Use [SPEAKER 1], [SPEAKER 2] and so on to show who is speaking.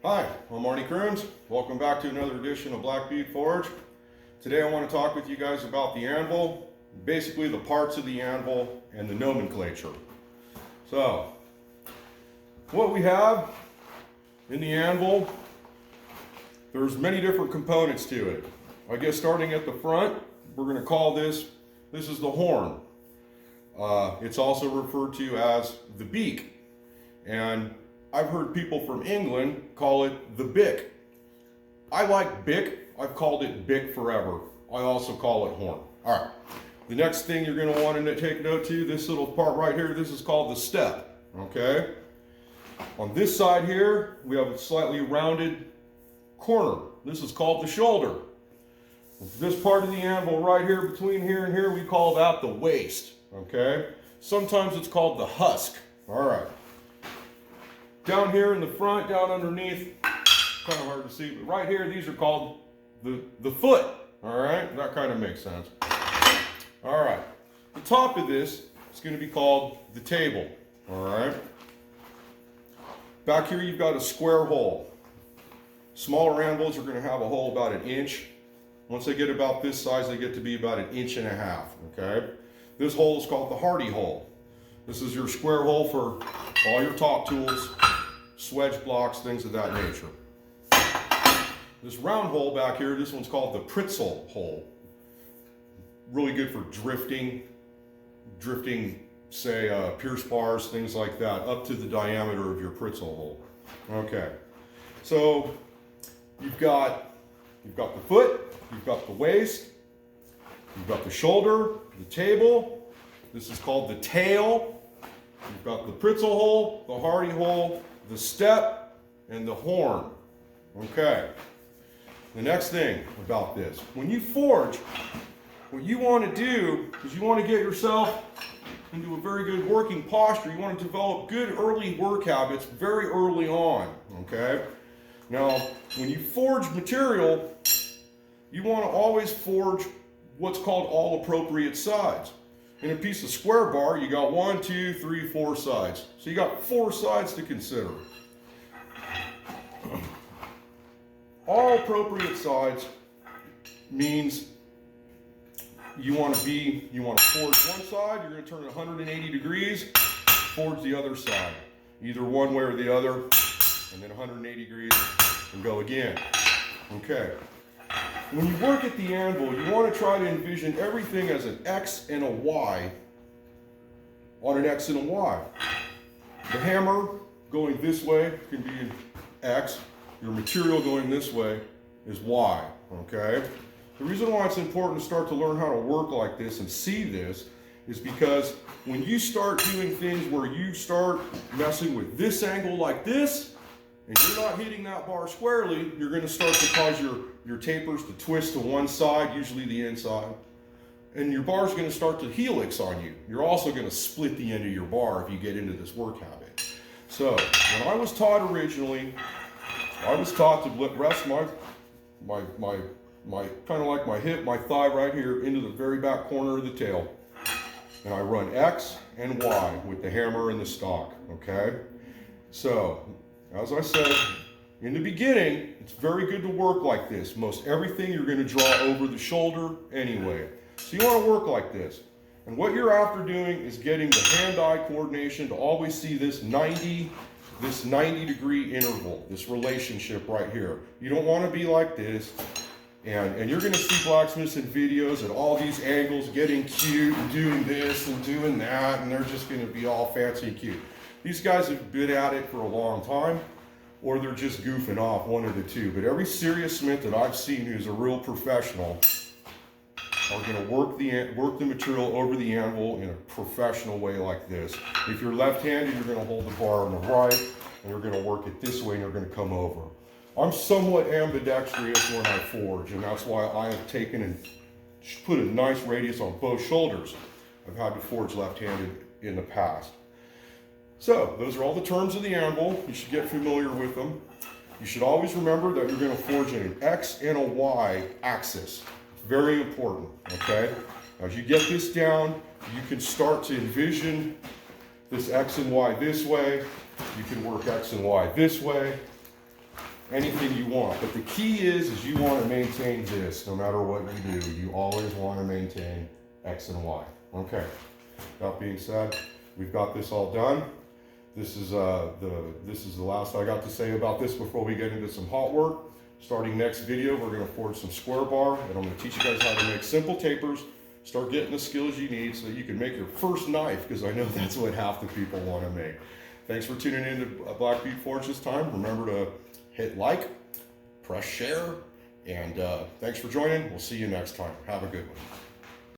[SPEAKER 1] Hi, I'm Marty Crooms. Welcome back to another edition of Butte Forge. Today I want to talk with you guys about the anvil, basically the parts of the anvil and the nomenclature. So, what we have in the anvil, there's many different components to it. I guess starting at the front, we're going to call this is the horn. It's also referred to as the beak. And I've heard people from England call it the bick. I like bick. I've called it bick forever. I also call it horn. All right. The next thing you're going to want to take note to, this little part right here, this is called the step. Okay. On this side here, we have a slightly rounded corner. This is called the shoulder. This part of the anvil right here, between here and here, we call that the waist. Okay. Sometimes it's called the husk. All right. Down here in the front, down underneath, kind of hard to see, but right here, these are called the foot. All right, that kind of makes sense. All right, the top of this is going to be called the table. All right. Back here, you've got a square hole. Smaller anvils are going to have a hole about 1 inch. Once they get about this size, they get to be about 1.5 inches. Okay. This hole is called the Hardy hole. This is your square hole for all your top tools, swedge blocks, things of that nature. This round hole back here, this one's called the Pritzl hole. Really good for drifting, say, pierce bars, things like that, up to the diameter of your Pritzl hole. Okay, so you've got the foot, you've got the waist, you've got the shoulder, the table. This is called the tail. You've got the Pritzl hole, the Hardy hole, the step, and the horn. Okay. The next thing about this, when you forge, what you want to do is you want to get yourself into a very good working posture. You want to develop good early work habits very early on. Okay. Now, when you forge material, you want to always forge what's called all appropriate sides. In a piece of square bar, you got 1, 2, 3, 4 sides. So you got 4 sides to consider. All appropriate sides means you want to forge one side, you're going to turn it 180 degrees, forge the other side. Either one way or the other, and then 180 degrees, and go again. Okay. When you work at the anvil, you want to try to envision everything as an X and a Y on an X and a Y. The hammer going this way can be an X. Your material going this way is Y, okay? The reason why it's important to start to learn how to work like this and see this is because when you start doing things where you start messing with this angle like this, and you're not hitting that bar squarely, you're going to start to cause your tapers to twist to one side, usually the inside. And your bar's going to start to helix on you. You're also going to split the end of your bar if you get into this work habit. So, when I was taught originally, I was taught to rest my kind of like my hip, my thigh right here into the very back corner of the tail. And I run X and Y with the hammer and the stock, okay? So, as I said, in the beginning, it's very good to work like this. Most everything you're going to draw over the shoulder anyway. So you want to work like this. And what you're after doing is getting the hand-eye coordination to always see this 90 degree interval, this relationship right here. You don't want to be like this. And you're going to see blacksmiths in videos at all these angles getting cute and doing this and doing that, and they're just going to be all fancy and cute. These guys have been at it for a long time, or they're just goofing off, one of the two. But every serious smith that I've seen who's a real professional are going to work the material over the anvil in a professional way like this. If you're left-handed, you're going to hold the bar on the right, and you're going to work it this way, and you're going to come over. I'm somewhat ambidextrous when I forge, and that's why I have taken and put a nice radius on both shoulders. I've had to forge left-handed in the past. So, those are all the terms of the anvil. You should get familiar with them. You should always remember that you're going to forge in an X and a Y axis. It's very important, okay? As you get this down, you can start to envision this X and Y this way. You can work X and Y this way. anything you want. But the key is you want to maintain this no matter what you do. You always want to maintain X and Y. Okay, that being said, we've got this all done. This is the last I got to say about this before we get into some hot work. Starting next video, we're going to forge some square bar, and I'm going to teach you guys how to make simple tapers. Start getting the skills you need so that you can make your first knife, because I know that's what half the people want to make. Thanks for tuning in to Butte Forge this time. Remember to hit like, press share, and thanks for joining. We'll see you next time. Have a good one.